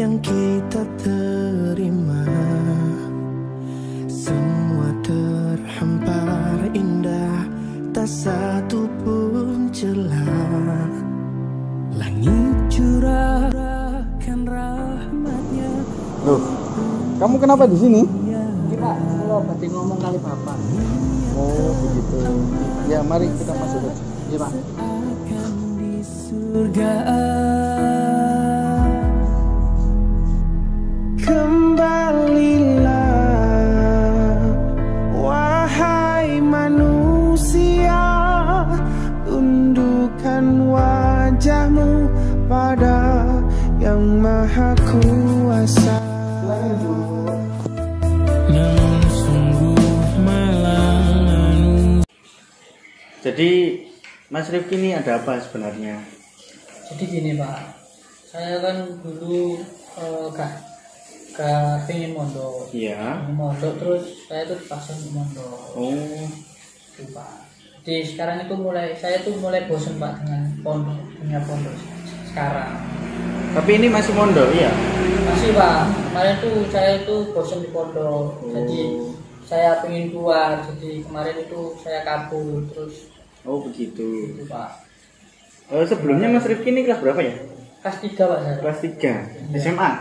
yang kita terima, semua terhampar indah, tak satu pun celah. Langit curahkan rahmatnya. Loh, kamu kenapa di sini? Ini Pak, kalau berarti ngomong kali Bapak. Oh begitu. Ya mari kita masuk aja. Iya Pak. Akan di surga. Kembalilah wahai manusia, tundukkan wajahmu pada yang maha kuasa. Namun sungguh malang. Jadi Mas Rifki ini ada apa sebenarnya? Jadi gini Pak, saya kan dulu gak pengen mondok. Iya. Pengen mondok terus saya tuh dipaksa untuk mondok. Oh. Itu Pak. Jadi sekarang itu saya tuh mulai bosan Pak dengan pondok, punya pondok sekarang. Tapi ini masih mondok ya? Masih Pak. Kemarin tuh saya tuh bosan di pondok. Jadi saya pengen keluar. Jadi kemarin itu saya kabur terus. Oh begitu. Itu Pak. Sebelumnya Mas Rifki ini kelas berapa ya? Kelas 3 Pak saya. Kelas 3. SMA?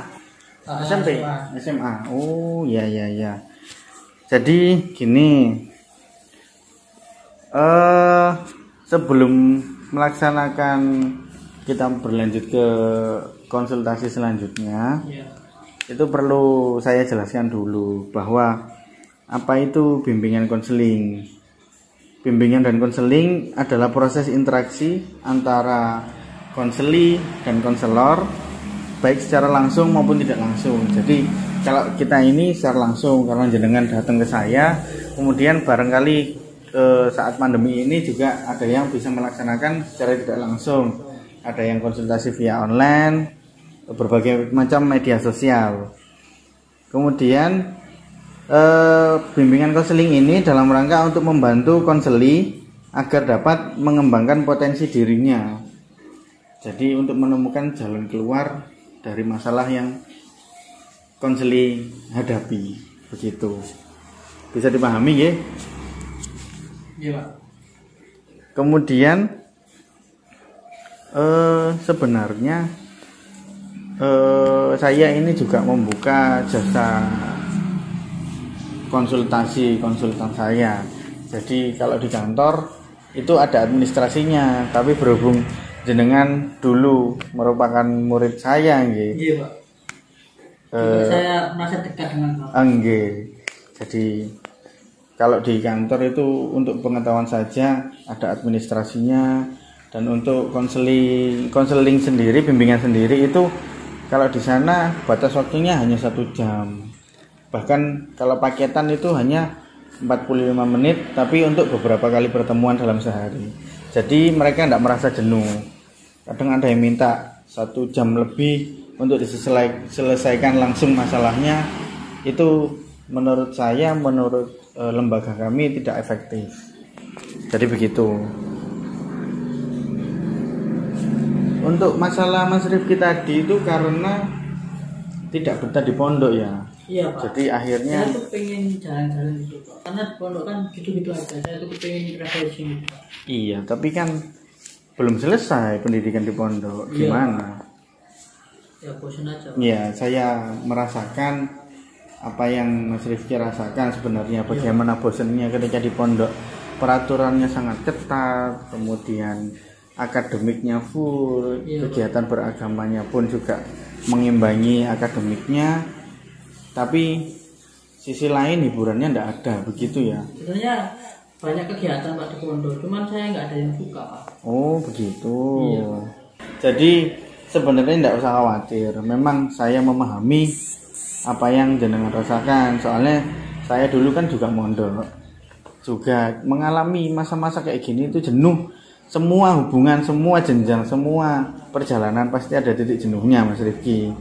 SMP? SMA. Oh iya iya iya. Jadi gini, sebelum melaksanakan kita berlanjut ke konsultasi selanjutnya, Iya. itu perlu saya jelaskan dulu bahwa apa itu bimbingan konseling. Bimbingan dan konseling adalah proses interaksi antara konseli dan konselor, baik secara langsung maupun tidak langsung. Jadi kalau kita ini secara langsung, kalau jenengan datang ke saya, kemudian barangkali saat pandemi ini juga ada yang bisa melaksanakan secara tidak langsung, ada yang konsultasi via online, berbagai macam media sosial. Kemudian bimbingan konseling ini dalam rangka untuk membantu konseli agar dapat mengembangkan potensi dirinya. Jadi untuk menemukan jalan keluar dari masalah yang konseli hadapi, begitu. Bisa dipahami ya? Iya Pak. Kemudian sebenarnya saya ini juga membuka jasa konsultan saya. Jadi kalau di kantor itu ada administrasinya, tapi berhubung jenengan dulu merupakan murid saya nggih. Iya Pak. Saya merasa dekat dengan Bapak. Nggih. Jadi kalau di kantor itu untuk pengetahuan saja ada administrasinya, dan untuk konseling sendiri, bimbingan sendiri itu kalau di sana batas waktunya hanya 1 jam. Bahkan kalau paketan itu hanya 45 menit, tapi untuk beberapa kali pertemuan dalam sehari. Jadi mereka tidak merasa jenuh. Kadang ada yang minta 1 jam lebih untuk diselesaikan langsung masalahnya. Itu menurut saya, menurut lembaga kami tidak efektif. Jadi begitu. Untuk masalah Mas Rifki tadi itu karena tidak betah di pondok ya. Iya Pak. Jadi akhirnya saya tuh pengen jalan-jalan gitu Pak. Karena di pondok kan gitu-gitu aja. Saya tuh pengen refreshing gitu Pak. iya, tapi kan belum selesai pendidikan di pondok. Iya. Gimana? Ya bosan aja Pak. Ya, saya merasakan apa yang Mas Rifki rasakan sebenarnya, bagaimana bosannya ketika di pondok. Peraturannya sangat ketat, kemudian akademiknya full, Iya, kegiatan beragamanya pun juga mengimbangi akademiknya. Tapi sisi lain hiburannya tidak ada, begitu ya? Sebenarnya banyak kegiatan Pak di pondok, cuman saya nggak ada yang suka Pak. Oh begitu. Iya. Jadi sebenarnya tidak usah khawatir. Memang saya memahami apa yang jenengan rasakan. Soalnya saya dulu kan juga mondok, juga mengalami masa-masa kayak gini itu jenuh. Semua hubungan, semua jenjang, semua perjalanan pasti ada titik jenuhnya Mas Rifki.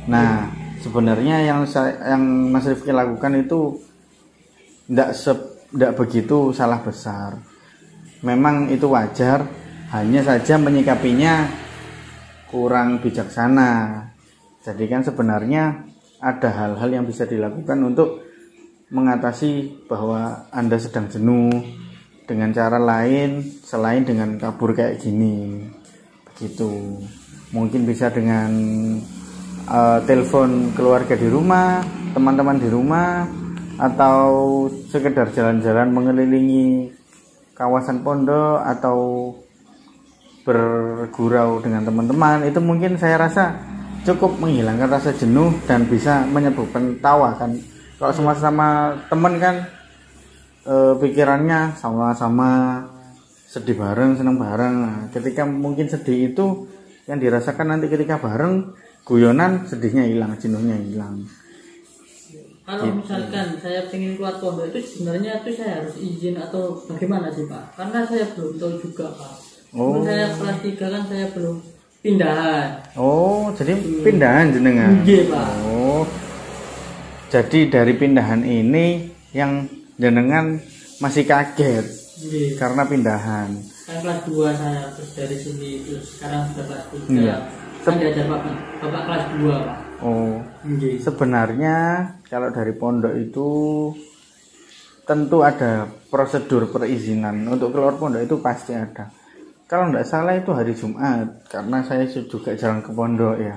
Nah sebenarnya yang Mas Rifki lakukan itu tidak begitu salah besar. Memang itu wajar, hanya saja menyikapinya kurang bijaksana. Jadi kan sebenarnya ada hal-hal yang bisa dilakukan untuk mengatasi bahwa Anda sedang jenuh dengan cara lain selain dengan kabur kayak gini. Begitu. Mungkin bisa dengan telepon keluarga di rumah, teman-teman di rumah, atau sekedar jalan-jalan mengelilingi kawasan pondok atau bergurau dengan teman-teman. Itu mungkin saya rasa cukup menghilangkan rasa jenuh dan bisa menyebabkan tawa kan. Kalau sama-sama teman kan pikirannya sama-sama, sedih bareng, senang bareng. Nah, ketika mungkin sedih itu yang dirasakan nanti ketika bareng, guyonan, sedihnya hilang, jenuhnya hilang. Kalau misalkan saya pengen keluar pondok itu sebenarnya itu saya harus izin atau bagaimana sih Pak? Karena saya belum tahu juga Pak. Saya kelas 3 kan saya belum pindahan. Oh, jadi pindahan jenengan? Iya Pak. Oh, jadi dari pindahan ini yang jenengan masih kaget karena pindahan. Saya kelas 2 saya terus dari sini terus sekarang sudah kelas 3. Iya. Kan diajar bapak kelas 2 Pak. Oh, sebenarnya kalau dari pondok itu tentu ada prosedur perizinan untuk keluar pondok, itu pasti ada. Kalau tidak salah itu hari Jumat, karena saya juga jarang ke pondok ya.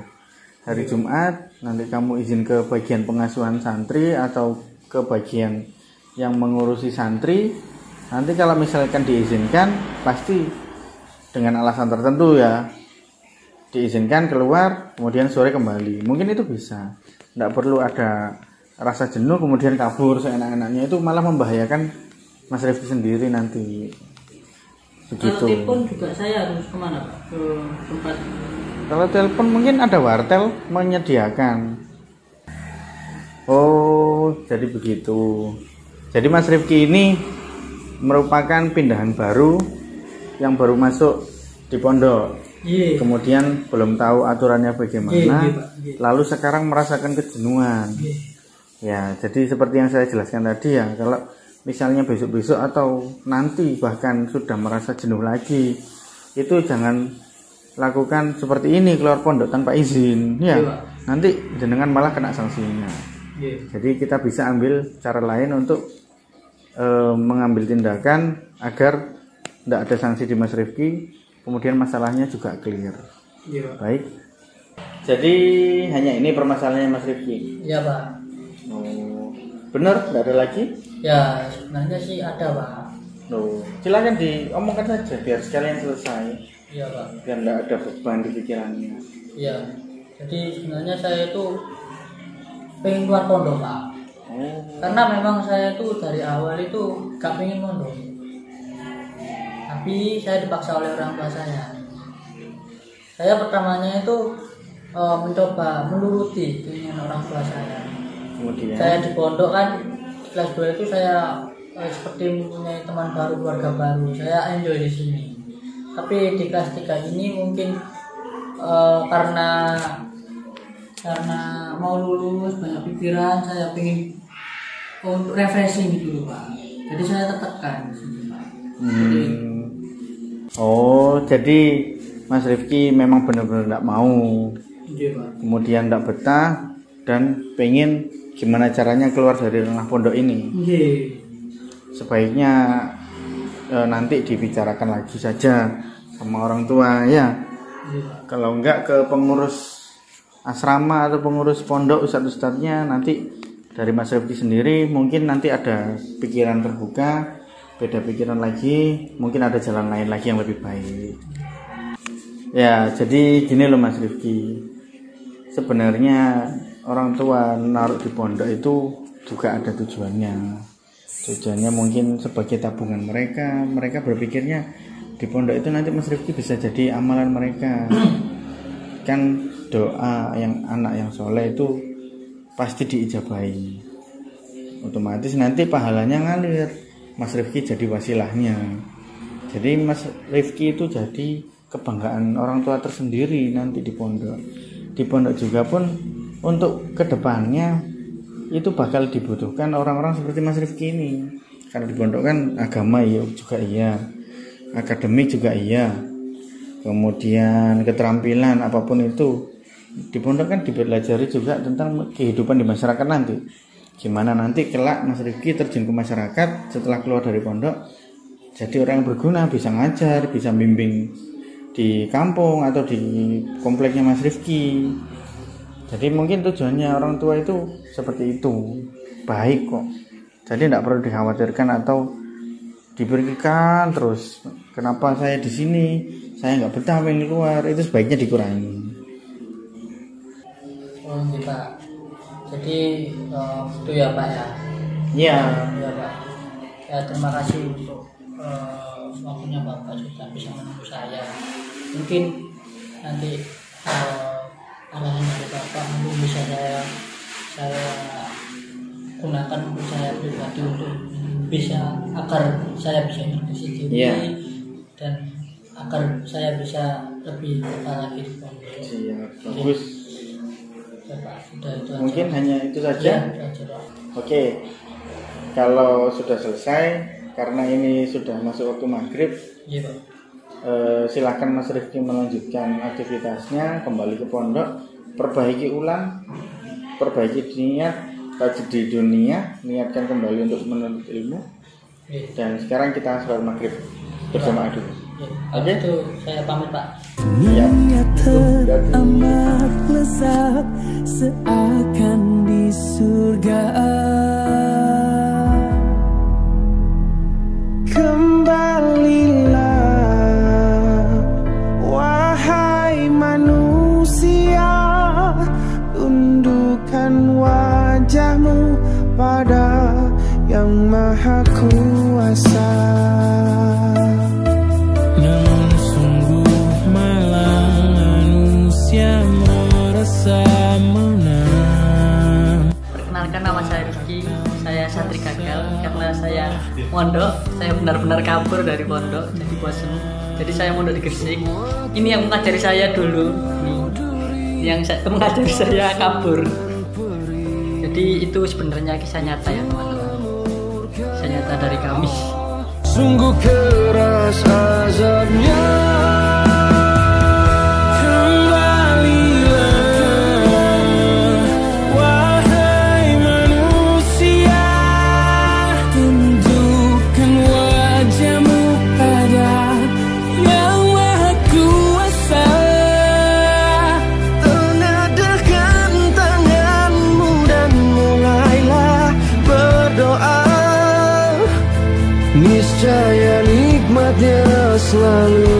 Hari Jumat nanti kamu izin ke bagian pengasuhan santri atau ke bagian yang mengurusi santri. Nanti kalau misalkan diizinkan, pasti dengan alasan tertentu ya, diizinkan keluar, kemudian sore kembali. Mungkin itu bisa. Tidak perlu ada rasa jenuh kemudian kabur seenak-enaknya, itu malah membahayakan Mas Rifki sendiri nanti. Begitu. Kalau telepon juga saya harus kemana Pak? Ke tempat. Kalau telepon mungkin ada wartel menyediakan. Oh, jadi begitu. Jadi Mas Rifki ini merupakan pindahan baru yang baru masuk di pondok. Kemudian belum tahu aturannya bagaimana. Lalu sekarang merasakan kejenuhan. Ya, jadi seperti yang saya jelaskan tadi ya, kalau misalnya besok-besok atau nanti bahkan sudah merasa jenuh lagi, itu jangan lakukan seperti ini, keluar pondok tanpa izin ya. Nanti jenengan malah kena sanksinya. Jadi kita bisa ambil cara lain untuk mengambil tindakan agar tidak ada sanksi di Mas Rifki, kemudian masalahnya juga clear. Baik. Jadi hanya ini permasalahannya Mas Rifki. Iya Pak. Oh, benar, tidak ada lagi? Ya, sebenarnya sih ada Pak. Silakan diomongkan saja biar sekalian selesai. Iya Pak. Biar tidak ada beban di pikirannya. Iya. Jadi sebenarnya saya itu pengen keluar pondok Pak. Karena memang saya itu dari awal itu gak pengen pondok. Tapi saya dipaksa oleh orang tua saya. Saya pertamanya itu mencoba menuruti keinginan orang tua saya. Kemudian saya di pondok kan kelas 2 itu saya seperti mempunyai teman baru, keluarga baru. Saya enjoy di sini. Tapi di kelas 3 ini mungkin karena mau lulus banyak pikiran, saya pengen untuk refreshing gitu loh Pak. Jadi saya tertekan di sini Pak. Oh, jadi Mas Rifki memang benar-benar tidak mau. Iya Pak. Kemudian tidak betah dan pengen gimana caranya keluar dari ranah pondok ini. Sebaiknya nanti dibicarakan lagi saja sama orang tua ya. Kalau enggak ke pengurus asrama atau pengurus pondok, ustadz-ustadznya, nanti dari Mas Rifki sendiri mungkin nanti ada pikiran terbuka, beda pikiran lagi, mungkin ada jalan lain lagi yang lebih baik. Ya, jadi gini loh Mas Rifki, sebenarnya orang tua naruh di pondok itu juga ada tujuannya. Tujuannya mungkin sebagai tabungan mereka berpikirnya di pondok itu nanti Mas Rifki bisa jadi amalan mereka. Kan doa yang anak yang soleh itu pasti diijabahi, otomatis nanti pahalanya ngalir. Mas Rifki jadi wasilahnya. Jadi Mas Rifki itu jadi kebanggaan orang tua tersendiri nanti di pondok. Di pondok juga pun untuk kedepannya itu bakal dibutuhkan orang-orang seperti Mas Rifki ini. Karena di pondok kan agama ya juga iya, akademik juga iya, kemudian keterampilan apapun itu Di pondok kan dipelajari juga tentang kehidupan di masyarakat nanti. Gimana nanti kelak Mas Rifki terjun ke masyarakat setelah keluar dari pondok, jadi orang yang berguna, bisa ngajar, bisa bimbing di kampung atau di kompleknya Mas Rifki. Jadi mungkin tujuannya orang tua itu seperti itu, baik kok. Jadi tidak perlu dikhawatirkan atau diberikan terus. Kenapa saya di sini? Saya nggak betah pengen keluar. Itu sebaiknya dikurangi. Oh gitu Pak. Jadi itu ya Pak ya. Iya. Ya Pak. Ya terima kasih untuk waktunya Bapak sudah bisa menunggu saya. Mungkin nanti arahan dari Bapak mungkin bisa saya gunakan untuk saya pribadi untuk bisa agar saya bisa berdiri sendiri dan agar saya bisa lebih betah lagi di pondok. Siap, bagus. Ya, Pak, itu mungkin aja. hanya itu saja. Ya, itu aja, Pak. Oke, kalau sudah selesai karena ini sudah masuk waktu maghrib, Iya, Pak. silakan Mas Rifki melanjutkan aktivitasnya, kembali ke pondok, perbaiki ulang, perbaiki niat, tajdid dunia, niatkan kembali untuk menuntut ilmu. Iya. Dan sekarang kita sholat maghrib berjamaah dulu. Ya, Oke. itu saya pamit Pak. Niat teramat lezat seakan di surga. Kembalilah wahai manusia, tundukkan wajahmu pada Yang Maha Kuasa. Namun sungguh malang manusia merasa menang. Perkenalkan, nama saya Rizky, saya santri gagal karena saya mondok, saya benar-benar kabur dari pondok, jadi bosan. Jadi saya mondok di Gresik. Ini yang mengajari saya dulu, yang mengajari saya kabur. Jadi itu sebenarnya kisah nyata ya teman-teman, kisah nyata dari kami. Sungguh keras azabnya. Niscaya nikmatnya selalu